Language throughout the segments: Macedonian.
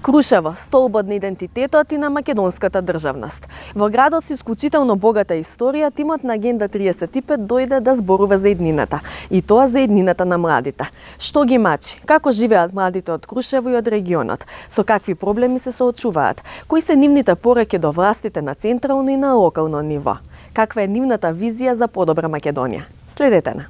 Крушево, столбот на идентитетот и на македонската државност. Во градот со исклучително богата историја, тимот на Агенда 35 дојде да зборува за еднината, и тоа за еднината на младите. Што ги мачи? Како живеат младите од Крушево и од регионот? Со какви проблеми се соочуваат? Кои се нивните пореки до властите на централно и на локално ниво? Каква е нивната визија за подобра Македонија? Следете на.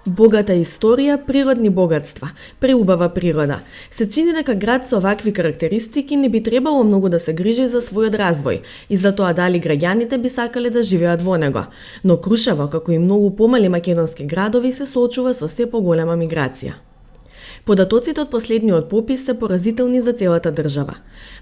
Богата историја, природни богатства, преубава природа. Се чини дека град со овакви карактеристики не би требало многу да се грижи за својот развој и за тоа дали граѓаните би сакале да живеат во него. Но Крушево, како и многу помали македонски градови, се соочува со се поголема миграција. Податоците од последниот попис се поразителни за целата држава.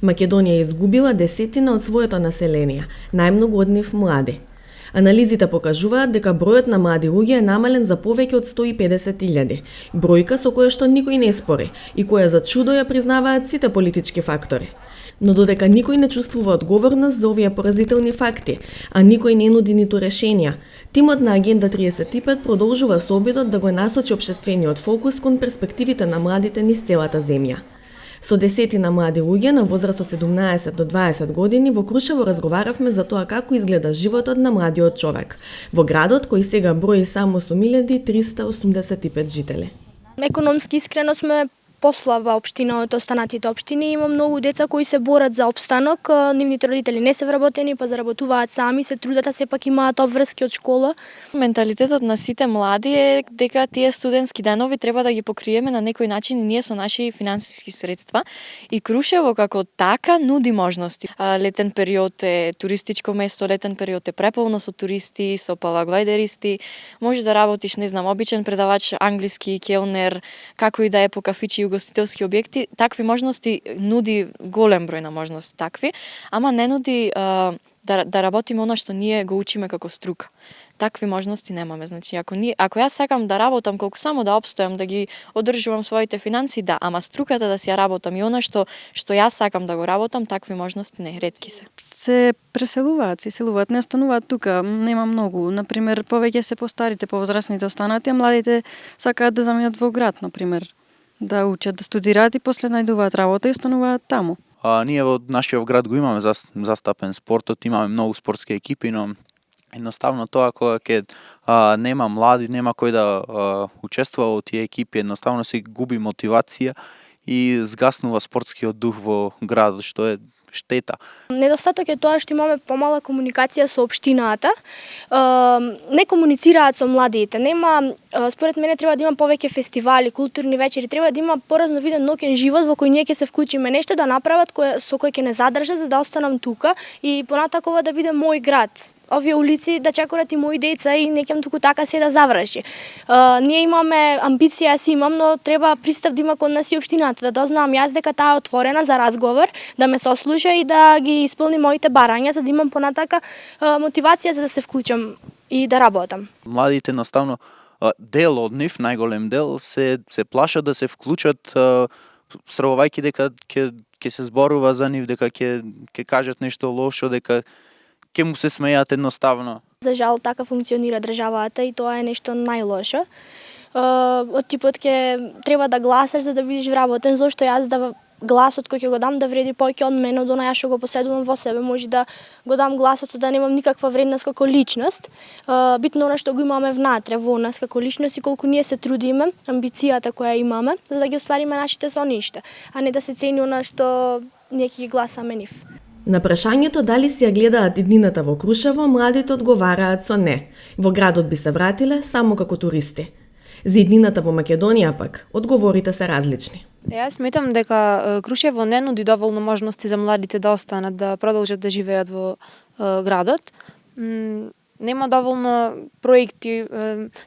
Македонија изгубила десетина од своето население, најмногу од нив млади. Анализите покажуваат дека бројот на млади луѓе е намален за повеќе од 150.000, бројка со која што никој не спори и која за чудо ја признаваат сите политички фактори. Но додека никој не чувствува одговорност за овие поразителни факти, а никој не нуди ниту решенија, тимот на Агенда 35 продолжува со обидот да го насочи општествениот фокус кон перспективите на младите низ целата земја. Со десетина млади луѓе на возраст од 17 до 20 години во Крушево разговаравме за тоа како изгледа животот на младиот човек во градот кој сега брои само 8.385 жители. Економски искрено сме послаба општина од останатите општини. Има многу деца кои се борат за опстанок, нивните родители не се вработени, па заработуваат сами, се трудат, а сепак имаат обврски од школа. Менталитетот на сите млади е дека тие студентски денови треба да ги покриеме на некој начин ние со наши финансиски средства. И Крушево како така нуди можности. Летен период е туристичко место, летен период е преполно со туристи, со параглайдеристи. Може да работиш, не знам, обичен предавач англиски, келнер, како и да е по кафичи угостителски објекти, такви можности нуди голем број на можности такви, ама не нуди да работиме оно што ние го учиме како струка. Такви можности немаме. Значи, ако јас сакам да работам колку само да опстојам, да ги одржувам своите финанси, да, ама струката да си ја работам и оно што јас сакам да го работам, такви можности не, ретки се. Се преселуваат, се селуваат, не остануваат тука, нема многу. Например, повеќе се постарите, повозрастните останати, а младите сакаат да заминат во град, например, да учат, да студираат и после најдуваат работа и остануваат таму. Ние во нашиот град го имаме застапен спортот, имаме многу спортски екипи, но едноставно тоа кога ќе нема млади, нема кој да учествува во тие екипи, едноставно се губи мотивација и згаснува спортскиот дух во градот, што е штета. Недостаток е тоа што имаме помала комуникација со општината. Не комуницираат со младите. Нема, според мене треба да има повеќе фестивали, културни вечери, треба да има поразновиден ноќен живот во кој ние ќе се вклучиме, нешто да направат со кој ќе не задржат за да останам тука и понатакова да биде мој град. Овие улици да чекорат и мои деца и не ќе туку така се да заврши. Ние имаме амбиција, си имам, но треба пристап да има кон нас и општината, да дознавам јас дека таа е отворена за разговор, да ме сослуша и да ги исполни моите барања, за да имам понатака мотивација за да се вклучам и да работам. Младите едноставно дел од нив, најголем дел, се плашат да се вклучат, стравувајќи дека ќе се зборува за нив, дека ќе кажат нешто лошо, дека ќе му се смејат едноставно. За жал така функционира државата и тоа е нешто најлошо. Од типот ќе треба да гласаш за да бидеш вработен, зашто јас да гласот кој ќе го дам да вреди повеќе од мене, од она јас што го поседувам во себе, може да го дам гласот да немам никаква вредност како личност. Битно она што го имаме внатре во нас како личност и колку ние се трудиме, амбицијата која имаме, за да ги оствариме нашите соништа, а не да се цени она што ние ќе ги гласаме нив. На прашањето дали си ја гледаат иднината во Крушево, младите одговараат со не. Во градот би се вратиле само како туристи. За иднината во Македонија пак, одговорите се различни. Јас сметам дека Крушево не нуди доволно можности за младите да останат, да продолжат да живеат во градот. Нема доволно проекти,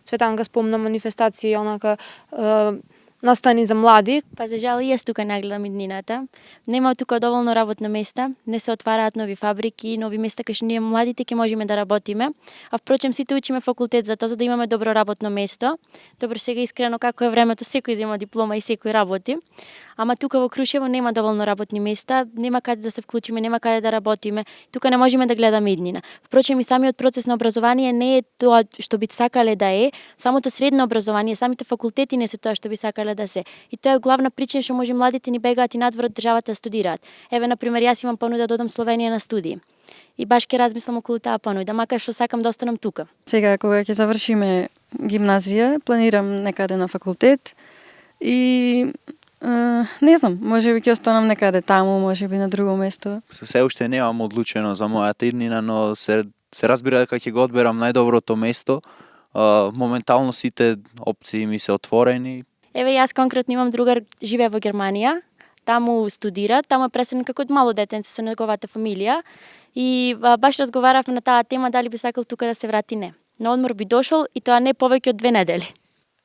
Цветанка спомна манифестации, онака настани за млади. Па за жал и јас тука не гледам иднината. Нема тука доволно работна места, не се отвараат нови фабрики, нови места кај што ние младите ќе можеме да работиме. А впрочем сите учиме факултет за тоа за да имаме добро работно место. Добро сега искрено како е времето, секој зема диплома и секој работи. Ама тука во Крушево нема доволно работни места, нема каде да се вклучиме, нема каде да работиме. Тука не можеме да гледаме иднина. Впрочем и самиот процес на образование не е тоа што би сакале да е, самото средно образование, самите факултети не се тоа што би сакале да се. И тоа е главна причина што може младите ни бегаат и надвор од државата да студираат. Еве на пример јас имам понуда да одам Словенија на студии. И баш ќе размислам околу таа понуда, макар што сакам да останам тука. Сега кога ќе завршиме гимназија, планирам некаде на факултет и не знам, може би ќе останам некаде таму, може би на друго место. Се уште немам одлучено за мојата иднина, но се разбира дека ќе го одберам најдоброто место. Моментално сите опции ми се отворени. Еве јас конкретно имам другар живее во Германија, таму студира, таму е преселен како мало детенце со неговата фамилија и баш разговаравме на таа тема дали би сакал тука да се врати не. На одмор би дошол и тоа не повеќе од 2 недели.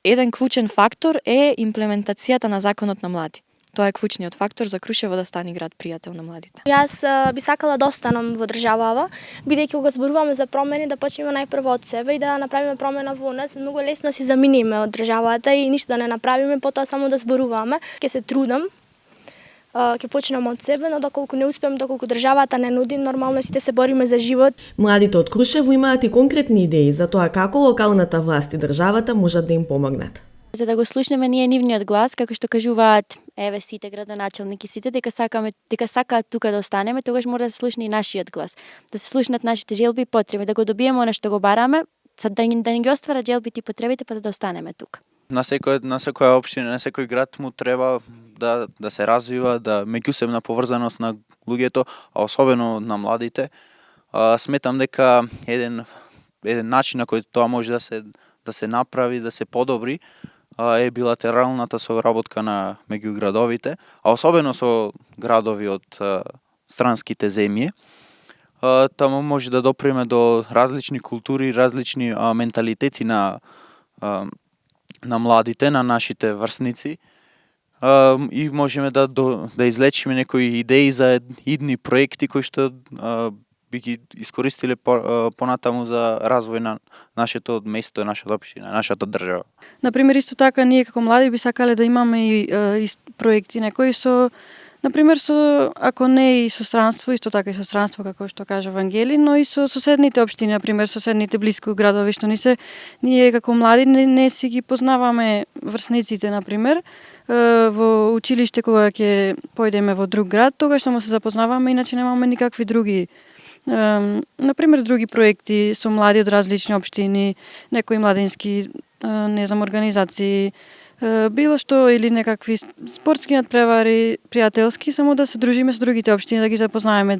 Еден клучен фактор е имплементацијата на законот на млади. Тоа е клучниот фактор за Крушево да стане град пријател на младите. Јас би сакала да останам во државава, бидејќи кога зборуваме за промени да почнеме најпрво од себе и да направиме промена во нас, многу лесно си заминиме од државата и ништо да не направиме, потоа само да зборуваме. Ќе се трудам, ќе почнам од себе, но доколку не успеам, доколку државата не нуди, нормално сите се бориме за живот. Младите од Крушево имаат и конкретни идеи за тоа како локалната власт и државата можат да им помогнат. За да го слушнеме ние нивниот глас, како што кажуваат еве сите градоначелници, сите дека сакаат тука да останеме, тогаш мора да се слушне и нашиот глас, да се слушнат нашите желби и потреби, да го добиеме она што го бараме, да ни ги остварат желбите и потребите па да останеме тука. На секоја општина, на секој град му треба да се развива, да меѓусебна поврзаност на луѓето, а особено на младите. Сметам дека еден начин на кој тоа може да се направи, да се подобри, е билатералната соработка на меѓу градовите, а особено со градови од странските земји. Таму може да допреме до различни култури, различни менталитети на младите, на нашите врсници. И можеме да излечиме некои идеи за идни проекти кои што би ги искористиле понатаму за развој на нашето место, нашата општина, нашата држава. Например, исто така ние како млади би сакале да имаме и проекти некои со, например, ако не и со странство, исто така и со странство како што кажа Вангели, но и со соседните општини, например, соседните блиску градови што ние како млади не си ги познаваме врсниците, например. Во училиште кога ќе појдеме во друг град, тогаш само се запознаваме, иначе немаме никакви други например, други проекти со млади од различни општини, некои младински, организации, било што или некакви спортски надпревари, пријателски, само да се дружиме со другите општини, да ги запознаеме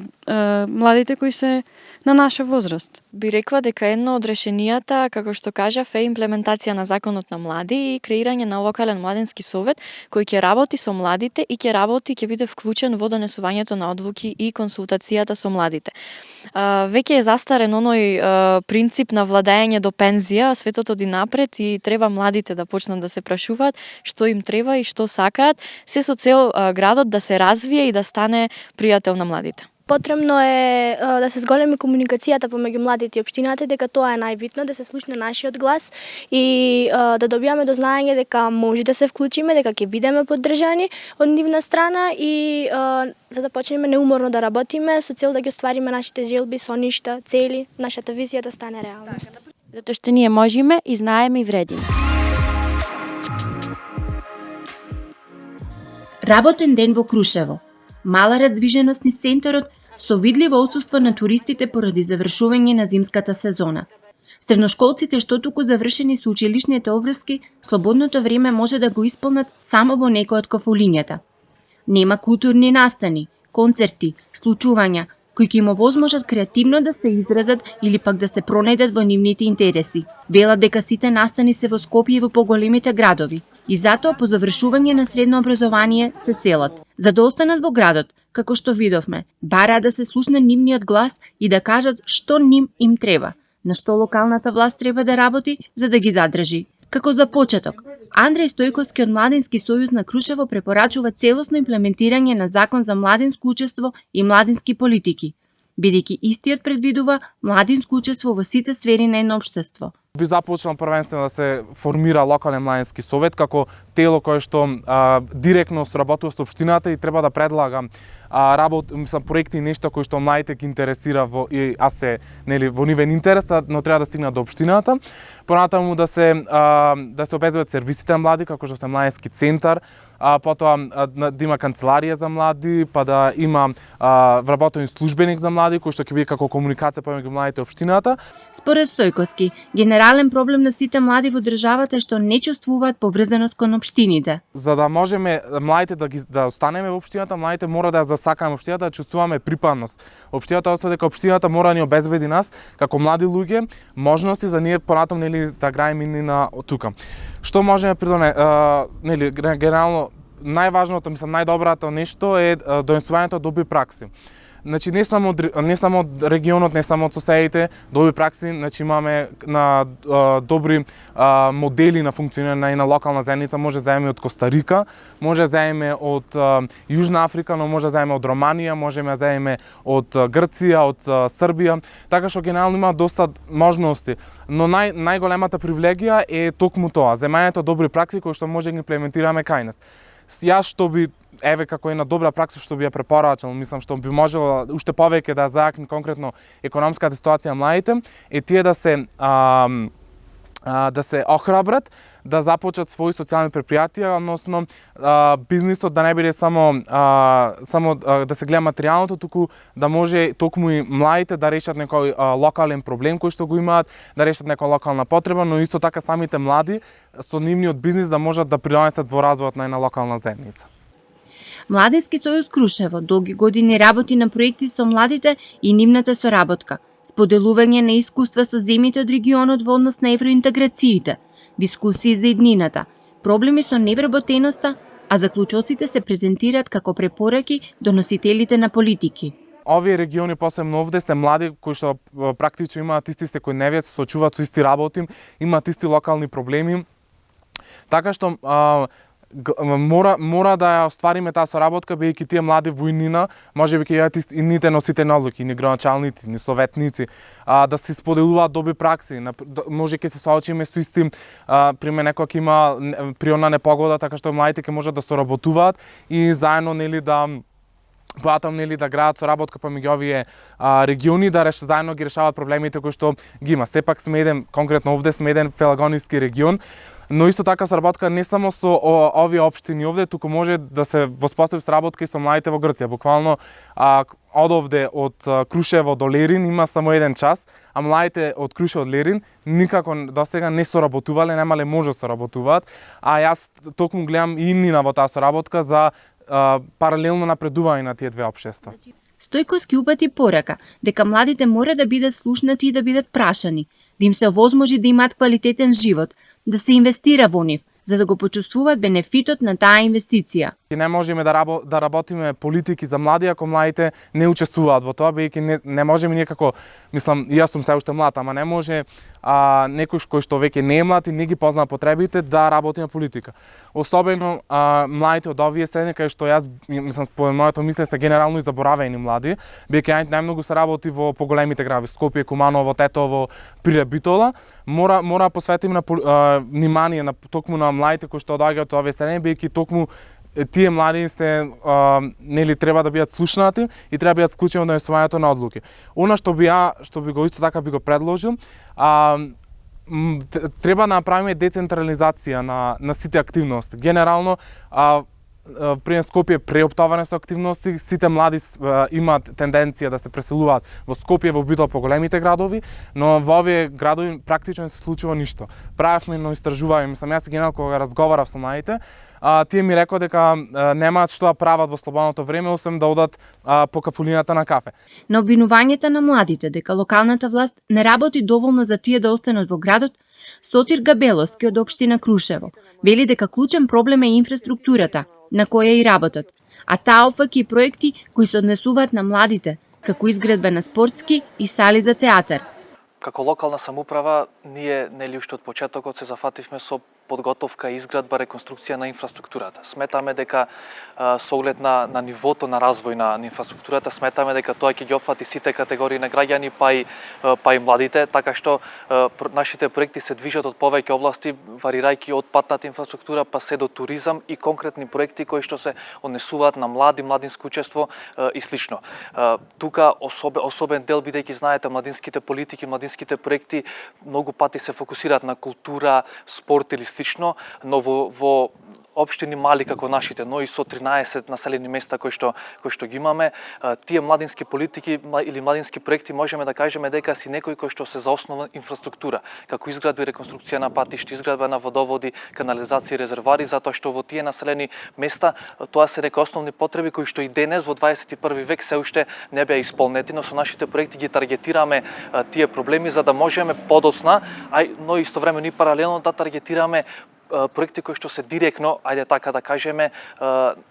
младите кои се на наша возраст. Би рекла дека едно од решенијата, како што кажав, е имплементација на законот на млади и креирање на локален младински совет кој ќе работи со младите и ќе биде вклучен во донесувањето на одлуки и консултацијата со младите. Веќе е застарен оној принцип на владење до пензија, светот оди напред и треба младите да почнат да се прашуваат што им треба и што сакаат, се со цел градот да се развие и да стане пријател на младите. Потребно е да се зголеми комуникацијата помеѓу младите и општината, дека тоа е најбитно, да се слушне нашиот глас и да добијаме до знаење дека може да се вклучиме, дека ќе бидеме поддржани од нивна страна и за да почнеме неуморно да работиме со цел да ги оствариме нашите желби, соништа, цели, нашата визија да стане реалност. Затоа што ние можеме и знаеме и вредиме. Работен ден во Крушево. Мала раздвиженост низ центарот со видливо отсуство на туристите поради завршување на зимската сезона. Средношколците што туку завршени со училишните обврски, слободното време може да го исполнат само во некој од кафулињата. Нема културни настани, концерти, случувања, кои ќе им овозможат креативно да се изразат или пак да се пронајдат во нивните интереси. Велат дека сите настани се во Скопје и во поголемите градови. и затоа по завршување на средно образование се селат. За да останат во градот, како што видовме, бараат да се слушне нивниот глас и да кажат што им треба, на што локалната власт треба да работи за да ги задржи. Како за почеток, Андреј Стојковски од Младински сојуз на Крушево препорачува целосно имплементирање на закон за младинско учество и младински политики, бидејќи истиот предвидува младинско учество во сите сфери на едно општество. Би започнал првенствено да се формира локален младински совет како тело кое што директно соработува со општината и треба да предлага проекти и нешто кои што младите ги интересира во во нивен интерес, но треба да стигнат до општината. Понатаму да се обезбедат сервисите на млади како што се младински центар, потоа да има канцеларија за млади, па да има вработен службеник за млади кој што ќе биде како комуникација помеѓу младите и општината. Според Стојковски, генерален проблем на сите млади во државата е што не чувствуваат поврзаност кон општините. За да можеме младите да останеме во општината, младите мора да засакаме општината, да чувствуваме припадност. Општината оста дека општината мора да ни обезбеди нас како млади луѓе можности за ние понатаму да граеме на тука. Што можеме генерално најважното, најдоброто нешто е донесувањето добри пракси. Значи не само од регионот, не само од соседите, добри пракси, значи имаме на добри модели на функционирање на локална заедница, може да заеме од Коста Рика, може да заеме од Јужна Африка, но може да заеме од Романија, можеме да заеме од Грција, од Србија, така што генерално има доста можности. Но најголемата привилегија е токму тоа, земањето добри пракси кои што може да ги имплементираме кај нас. Јас што би како една добра пракса што би ја препорачал, мислам што би можело уште повеќе да заакне конкретно економската ситуација на младите, е тие да се охрабрат, да започнат своји социјални предпријатија, односно бизнисот да не биде само да се гледа материјалното, туку да може токму и младите да решат некој локален проблем кој што го имаат, да решат некоја локална потреба, но исто така самите млади со нивниот бизнис да можат да придонесат во развојот на една локална заедница. Младински сојуз Крушево долги години работи на проекти со младите и нивната соработка, споделување на искуства со земјите од регионот во однос на евроинтеграциите, дискусии за иднината, проблеми со невработеноста, а заклучоците се презентираат како препораки до носителите на политики. Овие региони, посебно овде, се млади кои што практично имаат исти секојдневие, се соочуваат со исти работи, имаат исти локални проблеми, така што мора да ја оствариме таа соработка, бидејќи тие млади во иднина можеби ќе јадат идните носители на одлуки, ни градоначалници, ни советници, да се споделуваат добри пракси, може ќе се соочиме со исти пример некој ќе има природна непогода, така што младите ќе можат да соработуваат и заедно да градат соработка помеѓу овие региони, да заедно ги решаваат проблемите кои што ги има. Сепак сме конкретно овде сме еден пелагонски регион, но исто така соработка не само со овие општини овде, туку може да се воспостави соработка и со младите во Грција. Буквално од овде, од Крушево до Лерин има само еден час, а младите од Крушево од Лерин никако досега не соработувале, немале можност да соработуваат, а јас токму гледам и иднина во таа соработка за паралелно напредување на тие две општества. Стојковски упати порака дека младите мора да бидат слушнати и да бидат прашани, да им се овозможи да имаат квалитетен живот, да се инвестира во нив, за да го почувствуваат бенефитот на таа инвестиција. Не можеме да работиме политики за млади ако младите не учествуваат во тоа, бидејќи не можеме никако, мислам, јас сум се уште млад, ама не може некој кој што веќе не е млад и не ги познава потребите да работи на политика. Особено младите од овие средини кај што јас мислам по моето мислење се генерално и заборавени млади, бидејќи најмногу се работи во поголемите градови, Скопје, Куманово, Тетово, Прилеп, Битола. Мора посветиме на внимание на токму на младите кои што доаѓаат од овие средини, бидејќи токму тие млади се треба да бидат слушнати и треба да бидат вклучени во донесувањето на одлуки. Она што би го исто така би го предложил, треба да направиме децентрализација на сите активности. Генерално пример Скопје преоптоване со активности, сите млади имаат тенденција да се преселуваат во Скопје, во Битола, по големите градови, но во овие градови практично не се случува ништо. Правевме едно истражување, мислам, јас генерал кога разговарав со младите, тие ми рекоа дека немаат што да прават во слободното време, освен да одат по кафулината на кафе. На обвинувањата на младите дека локалната власт не работи доволно за тие да останат во градот, Сотир Габеловски од општина Крушево вели дека клучен проблем е инфраструктурата на која и работат, а таа опфаќа и проекти кои се однесуваат на младите, како изградба на спортски и сали за театар. Како локална самоуправа, ние нели уште од почетокот се зафативме со подготовка, изградба, реконструкција на инфраструктурата. Сметаме дека со оглед на нивото на развој на инфраструктурата, сметаме дека тоа ќе ги опфати сите категории на граѓани, па и младите, така што нашите проекти се движат од повеќе области, варирајќи од патната инфраструктура па се до туризам и конкретни проекти кои што се однесуваат на младинско учество и слично. Тука особен дел, бидејќи знаете, младинските политики, младинските проекти многу пати се фокусираат на култура, спорт или слично, но во општини мали како нашите, но и со 13 населени места кои што ги имаме, тие младински политики или младински проекти можеме да кажеме дека си некои кои што се за основна инфраструктура, како изградба и реконструкција на патишта, изградба на водоводи, канализација и резервоари, затоа што во тие населени места тоа се некои основни потреби кои што и денес во 21 век се уште не беа исполнети, но со нашите проекти ги таргетираме тие проблеми за да можеме подоцна, но истовремено и паралелно да таргетираме проекти кои што се директно, ајде така да кажеме,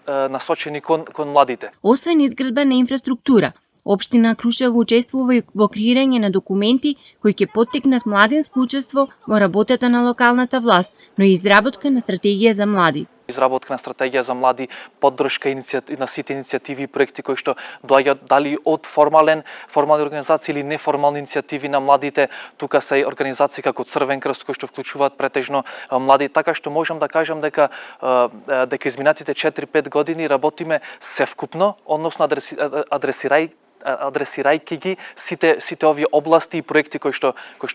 насочени кон младите. Освен изградба на инфраструктура, општина Крушево учествува и во креирање на документи кои ќе поттикнат младинско учество во работата на локалната власт, но и изработка на стратегија за млади. Изработка на стратегија за млади, поддршка на сите иницијативи и проекти кои што доаѓаат дали од формални организации или неформални иницијативи на младите. Тука се организации како Црвен крст кои што вклучуваат претежно млади, така што можам да кажам дека изминатите 4-5 години работиме севкупно, односно адресирајќи ги сите овие области и проекти кои што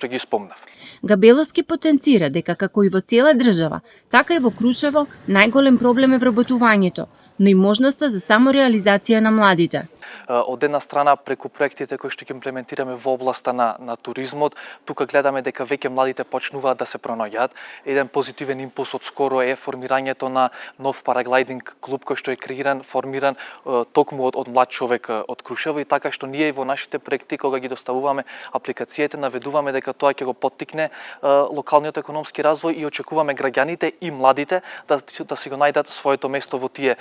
ги спомнав. Габеловски потенцира дека како и во цела држава, така и во Крушево најголем проблем е вработувањето, но и можноста за самореализација на младите. Од една страна преку проектите кои што ги имплементираме во областа на туризмот, тука гледаме дека веќе младите почнуваат да се пронаѓаат. Еден позитивен импулс од скоро е формирањето на нов параглайдинг клуб кој што е формиран токму од млад човек од Крушево и така што ние во нашите проекти кога ги доставуваме апликациите наведуваме дека тоа ќе го поттикне локалниот економски развој и очекуваме граѓаните и младите да си го најдат своето место во тие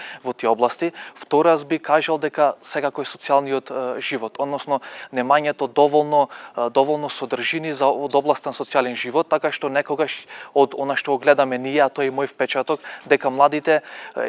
области. Второ, аз би кажал дека сега кој социјалниот живот, односно немањето доволно содржини од област на социјален живот, така што некогаш од она што го гледаме ние, а тоа е мој впечаток, дека младите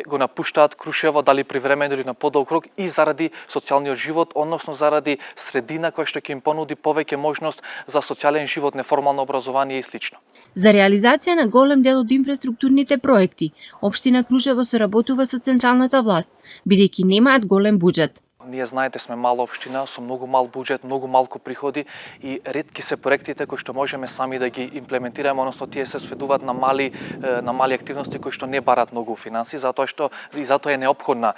го напуштаат Крушево дали привремено или на подолг рок и заради социјалниот живот, односно заради средина која што ќе им понуди повеќе можност за социјален живот, неформално образование и слично. За реализација на голем дел од инфраструктурните проекти, општина Крушево соработува со централната власт, бидејќи немаат голем буџет. Ние знаете сме мала општина со многу мал буџет, многу малку приходи и ретки се проектите кои што можеме сами да ги имплементираме, односно тие се сведуваат на мали активности кои што не барат многу финанси, затоа е неопходна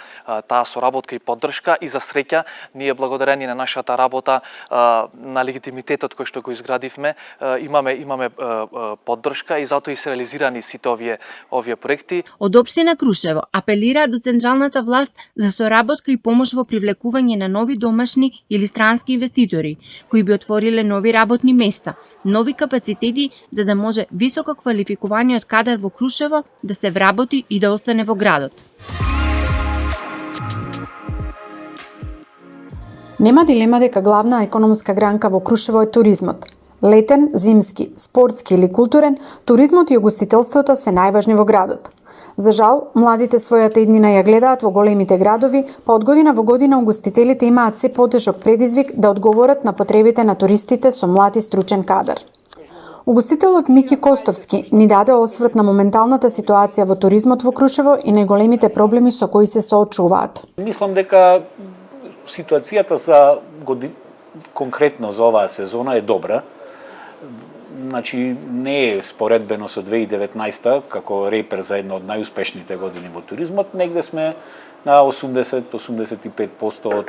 таа соработка и поддршка и за среќа ние благодарение на нашата работа на легитимитетот кој што го изградивме, имаме поддршка и затоа и се реализирани сите овие проекти. Од општина Крушево апелираат до централната власт за соработка и помош во привлекување на нови домашни или странски инвеститори, кои би отвориле нови работни места, нови капацитети за да може високо квалификуваниот кадар во Крушево да се вработи и да остане во градот. Нема дилема дека главна економска гранка во Крушево е туризмот. Летен, зимски, спортски или културен, туризмот и угостителството се најважни во градот. За жал, младите својата иднина ја гледаат во големите градови, па од година во година угостителите имаат се потешок предизвик да одговорат на потребите на туристите со млад и стручен кадар. Угостителот Мики Костовски ни даде осврт на моменталната ситуација во туризмот во Крушево и најголемите проблеми со кои се соочуваат. Мислам дека ситуацијата конкретно за оваа сезона е добра. значи не е споредбено со 2019 како репер за една од најуспешните години во туризмот, негде сме на 80-85%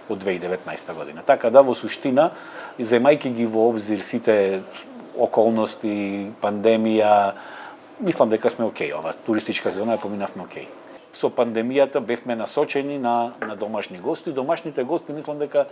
од 2019 година. Така да во суштина, земајќи ги во обзир сите околности, пандемија, мислам дека сме окей, ова туристичка сезона ја поминавме окей. Со пандемијата бевме насочени на домашни гости. Домашните гости мислам дека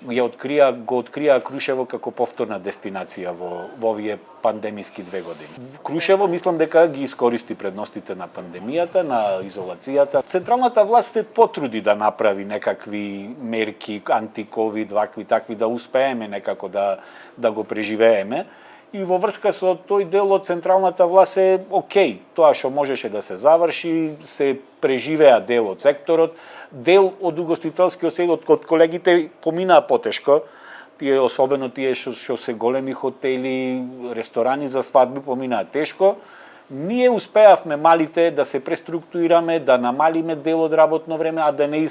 го открија Крушево како повторна дестинација во овие пандемиски 2 години. Крушево мислам дека ги искористи предностите на пандемијата, на изолацијата. Централната власт се потруди да направи некакви мерки анти-ковид, вакви такви да успееме некако да го преживееме. И во врска со тој дел од централната власт е окей. Тоа што можеше да се заврши, се преживеа дел од секторот, дел од угостителскиот сектор, од колегите поминаа потешко, тие особено тие што се големи хотели, ресторани за свадби поминаа тешко. Ние успеавме малите да се преструктурираме, да намалиме дел од работно време, а да не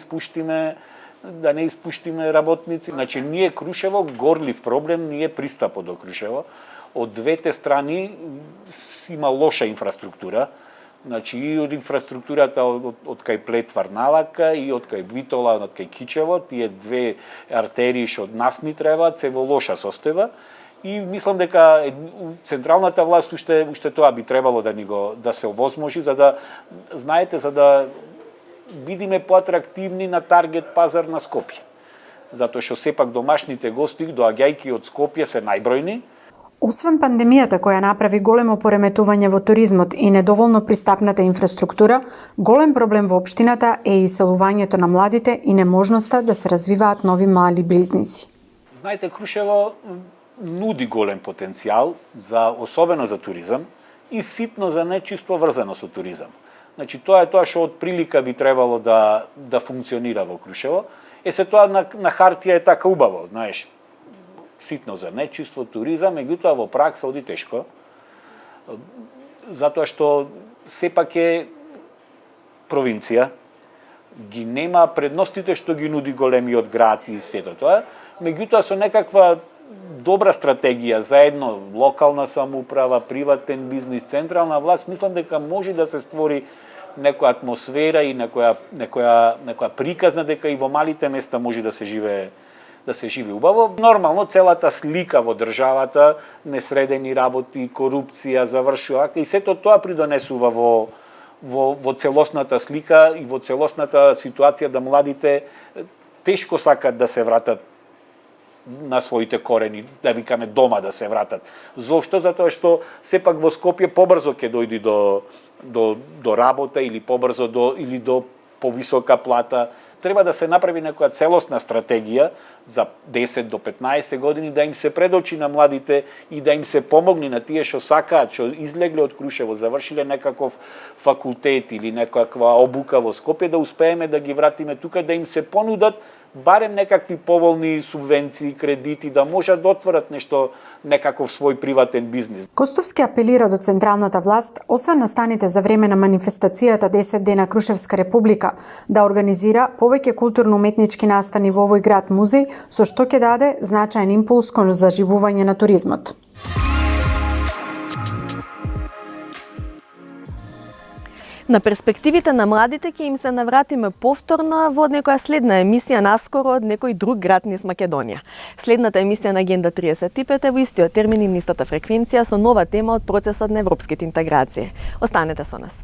испуштиме работници. Значи ние Крушево горлив проблем, ние пристапот до Крушево. Од двете страни има лоша инфраструктура. Значи и од инфраструктурата од кај Плет Варнавака и од кај Битола, од кај Кичево, тие две артерии што од нас ни требаат се во лоша состојба. И мислам дека централната власт уште тоа би требало да се овозможи за да бидиме поатрактивни на таргет пазар на Скопје. Затоа што сепак домашните гости доаѓајќи од Скопје се најбројни. Освен пандемијата која направи големо пореметување во туризмот и недоволно пристапната инфраструктура, голем проблем во општината е иселувањето на младите и неможноста да се развиваат нови мали бизниси. Знаете, Крушево нуди голем потенцијал особено за туризам и ситно за нечисто врзано со туризам. Значи тоа е тоа што од прилика би требало да функционира во Крушево. Се тоа на хартија е така убаво, знаеш, ситно за нечиство, туризам, меѓутоа во пракса оди тешко. Затоа што сепак е провинција, ги нема предностите што ги нуди големиот град и сето тоа, меѓутоа со некаква добра стратегија заедно локална самоуправа, приватен бизнис, централна власт, мислам дека може да се створи некоја атмосфера и некоја приказна дека и во малите места може да се живее убаво. Нормално целата слика во државата, несредени работи, корупција, завршува и сето тоа придонесува во целосната слика и во целосната ситуација да младите тешко сакат да се вратат на своите корени, да викаме дома да се вратат. Зошто? Затоа што сепак во Скопје побрзо ќе дојди до работа или побрзо до повисока плата. Треба да се направи некоја целосна стратегија за 10 до 15 години да им се предочи на младите и да им се помогне на тие што сакаат, што излегле од Крушево, завршиле некаков факултет или некаква обука во Скопје, да успееме да ги вратиме тука, да им се понудат барем некакви поволни субвенции, кредити, да можат да отворат некаков свој приватен бизнис. Костовски апелира до централната власт, освен настаните за време на манифестацијата 10 дена Крушевска република, да организира повеќе културно-уметнички настани во овој град музеј, со што ќе даде значаен импулс кон заживување на туризмот. На перспективите на младите ќе им се навратиме повторно во некоја следна емисија наскоро од некој друг град низ Македонија. Следната емисија на Агенда 35 е во истиот термин и истата фреквенција со нова тема од процесот на европските интеграции. Останете со нас.